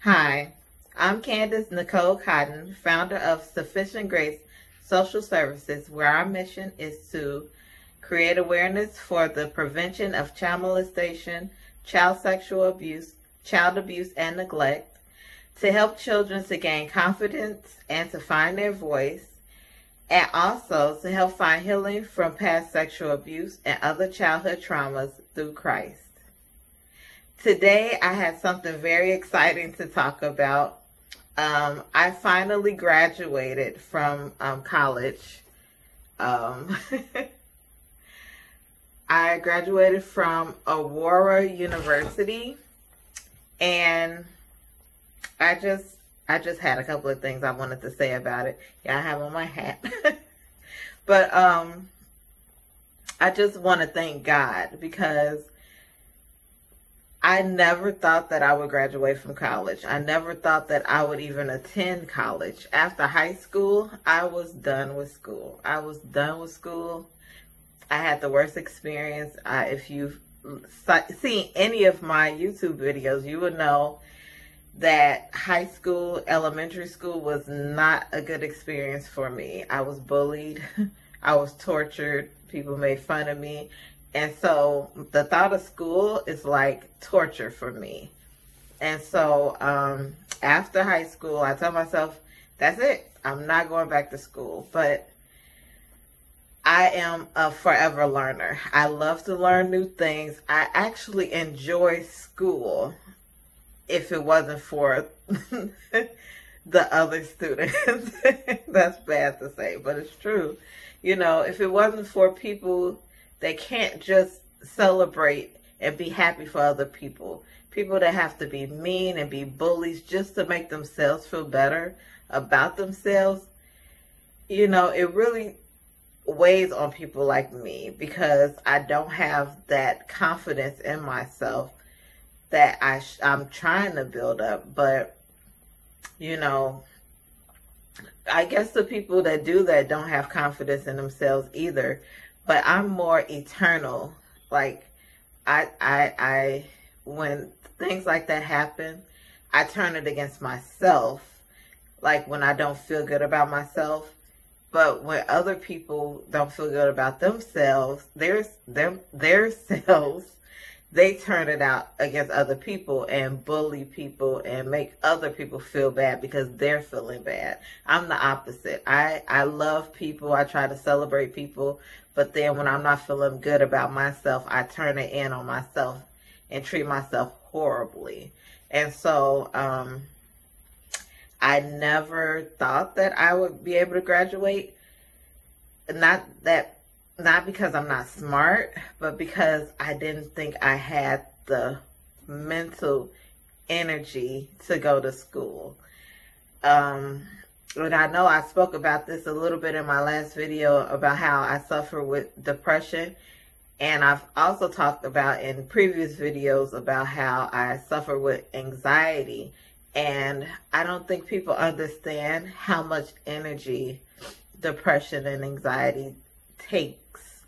Hi, I'm Candace Nicole Cotton, founder of Sufficient Grace Social Services, where our mission is to create awareness for the prevention of child molestation, child sexual abuse, child abuse, and neglect, to help children to gain confidence and to find their voice, and also to help find healing from past sexual abuse and other childhood traumas through Christ. Today, I had something very exciting to talk about. I finally graduated from college. Um, I graduated from Aurora University, and I just had a couple of things I wanted to say about it. Yeah, I have on my hat. But I just want to thank God because I never thought that I would graduate from college. I never thought that I would even attend college. After high school, I was done with school. I was done with school. I had the worst experience. If you've seen any of my YouTube videos, you would know that high school, elementary school was not a good experience for me. I was bullied. I was tortured. People made fun of me. And so the thought of school is like torture for me. And so after high school, I told myself, that's it. I'm not going back to school. But I am a forever learner. I love to learn new things. I actually enjoy school if it wasn't for the other students. That's bad to say, but it's true. You know, if it wasn't for people, they can't just celebrate and be happy for other people. People that have to be mean and be bullies just to make themselves feel better about themselves. You know, it really weighs on people like me because I don't have that confidence in myself that I'm trying to build up. But, you know, I guess the people that do that don't have confidence in themselves either. But I'm more eternal. Like, I when things like that happen, I turn it against myself. Like when I don't feel good about myself. But when other people don't feel good about themselves, their selves, they turn it out against other people and bully people and make other people feel bad because they're feeling bad. I'm the opposite. I love people. I try to celebrate people. But then when I'm not feeling good about myself, I turn it in on myself and treat myself horribly. And so I never thought that I would be able to graduate. Not because I'm not smart, but because I didn't think I had the mental energy to go to school. And I know I spoke about this a little bit in my last video about how I suffer with depression. And I've also talked about in previous videos about how I suffer with anxiety. And I don't think people understand how much energy depression and anxiety takes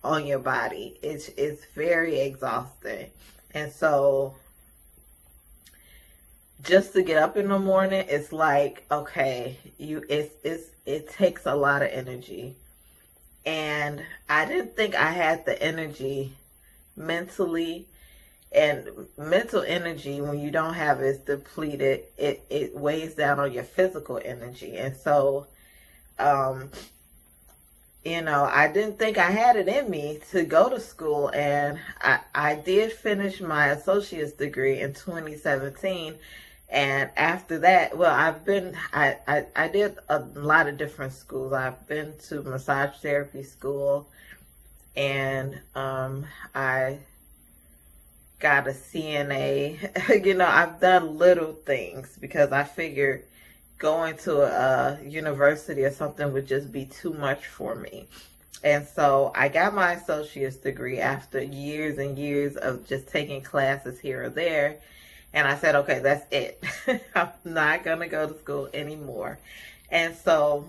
on your body. It's very exhausting. And so just to get up in the morning, it's like, okay, it takes a lot of energy. And I didn't think I had the energy mentally. And mental energy, when you don't have it, is depleted. It weighs down on your physical energy. And so you know, I didn't think I had it in me to go to school, and I did finish my associate's degree in 2017. And after that, well, I did a lot of different schools. I've been to massage therapy school, and I got a CNA. You know, I've done little things because I figured going to a university or something would just be too much for me. And so I got my associate's degree after years and years of just taking classes here or there. And I said, okay, that's it. I'm not going to go to school anymore. And so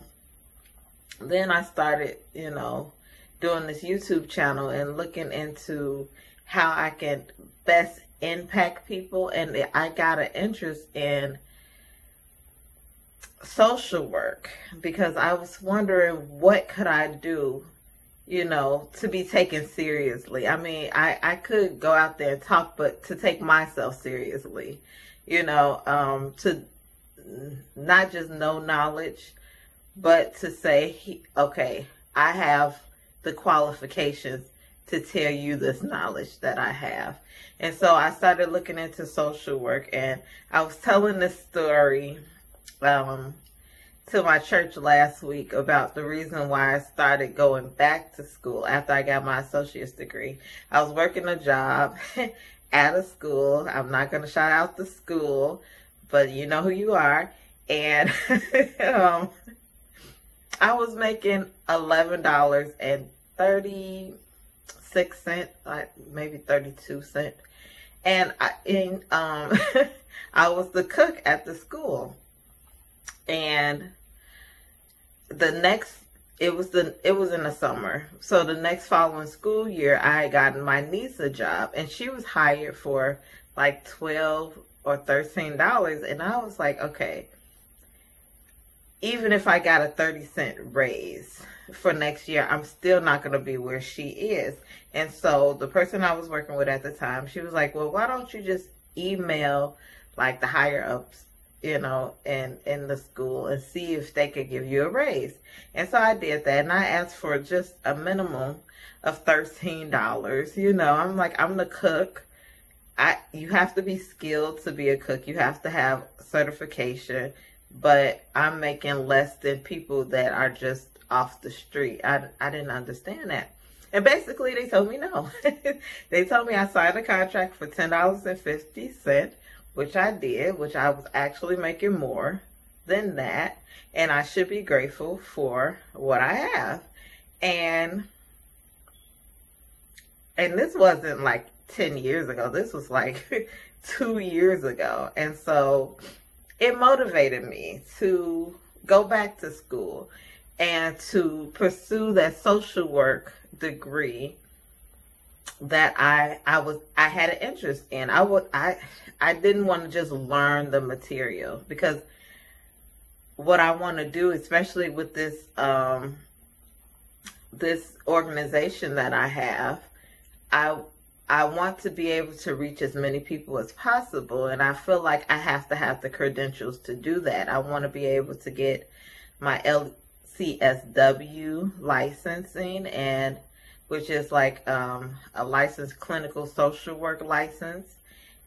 then I started, you know, doing this YouTube channel and looking into how I can best impact people, and I got an interest in social work because I was wondering what could I do, to be taken seriously. I mean, I could go out there and talk, but to take myself seriously, to not just know knowledge, but to say, okay, I have the qualifications to tell you this knowledge that I have. And so I started looking into social work, and I was telling this story to my church last week about the reason why I started going back to school after I got my associate's degree. I was working a job at a school. I'm not going to shout out the school, but you know who you are. And I was making $11.36, like maybe 32 cents. And I was the cook at the school. And it was in the summer. So the next following school year, I had gotten my niece a job, and she was hired for like $12 or $13. And I was like, okay, even if I got a 30-cent raise for next year, I'm still not going to be where she is. And so the person I was working with at the time, she was like, well, why don't you just email like the higher ups, in the school, and see if they could give you a raise. And so I did that, and I asked for just a minimum of $13. I'm like, I'm the cook. You have to be skilled to be a cook. You have to have certification, but I'm making less than people that are just off the street. I didn't understand that. And basically they told me no. They told me I signed a contract for $10.50, which I did, which I was actually making more than that. And I should be grateful for what I have. And this wasn't like 10 years ago. This was like 2 years ago. And so it motivated me to go back to school and to pursue that social work degree that I had an interest in. I didn't want to just learn the material, because what I want to do, especially with this this organization that I have, I want to be able to reach as many people as possible, and I feel like I have to have the credentials to do that. I want to be able to get my LCSW licensing, and which is like a licensed clinical social work license.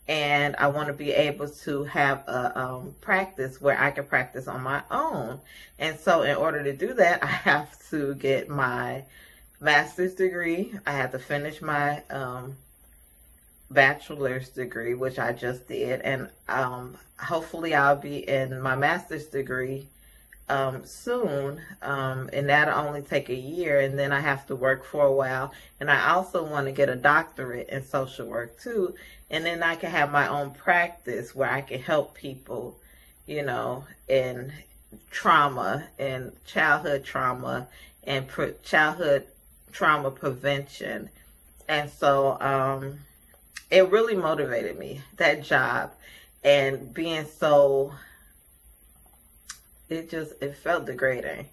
And I want to be able to have a practice where I can practice on my own. And so in order to do that, I have to get my master's degree. I have to finish my bachelor's degree, which I just did. And hopefully I'll be in my master's degree soon, and that'll only take a year, and then I have to work for a while. And I also want to get a doctorate in social work too, and then I can have my own practice where I can help people, in trauma and childhood trauma and childhood trauma prevention. And so it really motivated me, that job, and being so, it felt degrading,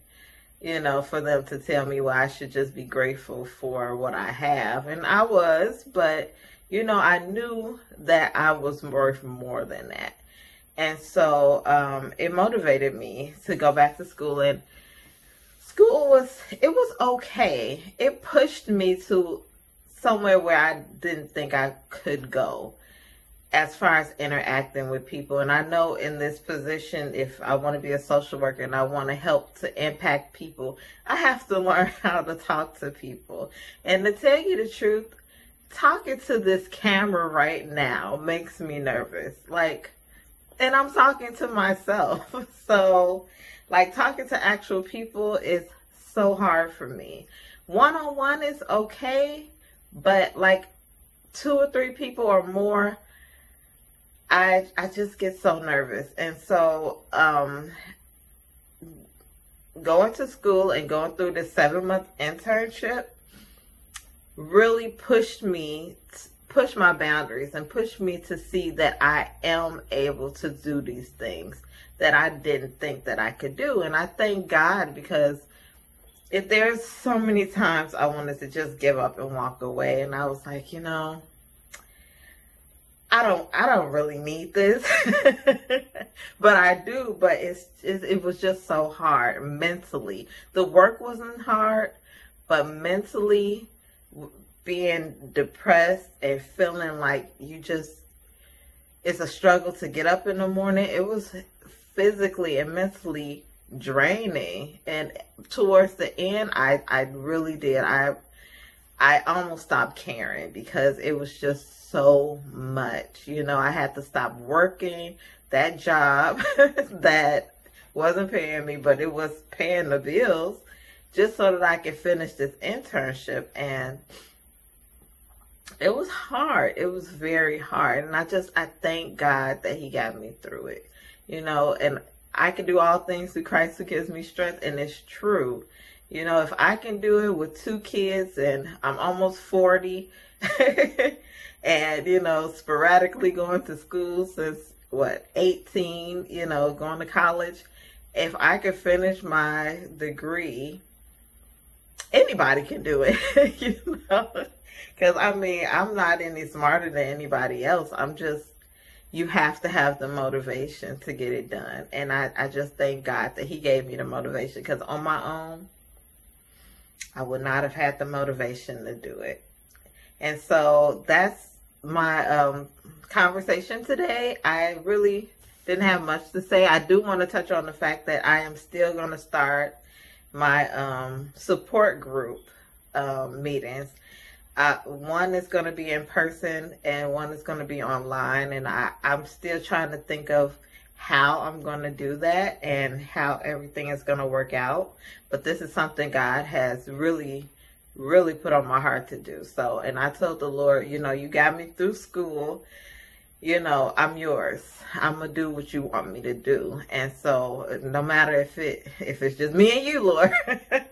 for them to tell me, well, I should just be grateful for what I have. And I was, but, I knew that I was worth more than that. And so it motivated me to go back to school. And school was okay. It pushed me to somewhere where I didn't think I could go, as far as interacting with people. And I know in this position, if I want to be a social worker and I want to help to impact people, I have to learn how to talk to people. And to tell you the truth, talking to this camera right now makes me nervous. And I'm talking to myself. So, talking to actual people is so hard for me. One-on-one is okay, but 2 or 3 people or more, I just get so nervous. And so going to school and going through this 7-month internship really pushed me push my boundaries and push me to see that I am able to do these things that I didn't think that I could do. And I thank God, because if there's so many times I wanted to just give up and walk away, and I was like, you know, I don't really need this, but I do. But it was just so hard mentally. The work wasn't hard, but mentally, being depressed and feeling like it's a struggle to get up in the morning. It was physically and mentally draining. And towards the end, I really did. I almost stopped caring, because it was just so much. You know, I had to stop working that job that wasn't paying me, but it was paying the bills, just so that I could finish this internship. And it was hard. It was very hard. And I thank God that he got me through it, you know. And I can do all things through Christ who gives me strength. And it's true. You know, if I can do it with 2 kids, and I'm almost 40 and, you know, sporadically going to school since 18, you know, going to college. If I could finish my degree, anybody can do it, you know. Because, I mean, I'm not any smarter than anybody else. You have to have the motivation to get it done. And I just thank God that he gave me the motivation, because on my own, I would not have had the motivation to do it. And so that's my conversation today. I really didn't have much to say. I do want to touch on the fact that I am still going to start my support group meetings. One is going to be in person and one is going to be online. And I'm still trying to think of how I'm going to do that and how everything is going to work out. But this is something God has really, really put on my heart to do. So, and I told the Lord, you know, you got me through school. You know, I'm yours. I'm going to do what you want me to do. And so no matter if it's just me and you, Lord,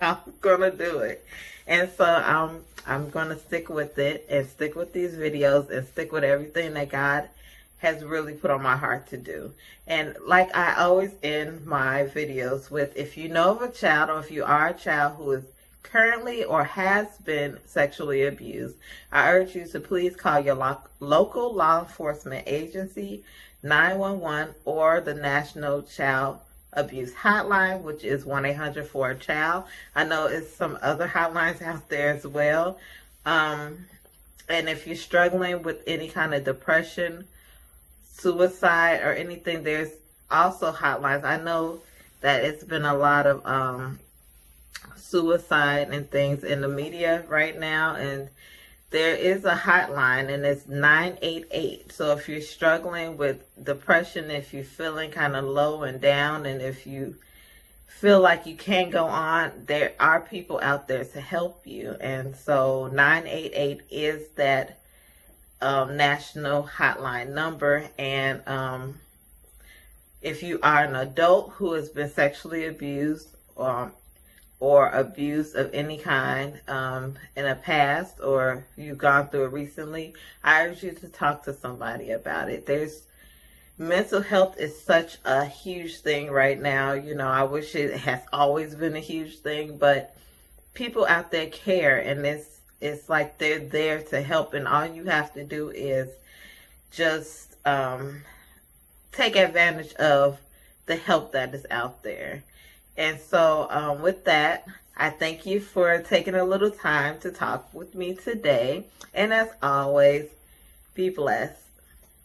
I'm going to do it. And so I'm going to stick with it and stick with these videos and stick with everything that God has really put on my heart to do. And like I always end my videos with, if you know of a child, or if you are a child who is currently or has been sexually abused, I urge you to please call your local law enforcement agency, 911, or the National Child Abuse Hotline, which is 1-800-4-CHILD. I know it's some other hotlines out there as well. And if you're struggling with any kind of depression, suicide, or anything, there's also hotlines. I know that it's been a lot of suicide and things in the media right now, and there is a hotline, and it's 988. So if you're struggling with depression, if you're feeling kind of low and down, and if you feel like you can't go on, there are people out there to help you. And so 988 is that national hotline number. And if you are an adult who has been sexually abused or abuse of any kind in the past, or you've gone through it recently, I urge you to talk to somebody about it. Mental health is such a huge thing right now. You know, I wish it has always been a huge thing, but people out there care, and it's like they're there to help, and all you have to do is just take advantage of the help that is out there. And so with that, I thank you for taking a little time to talk with me today. And as always, be blessed.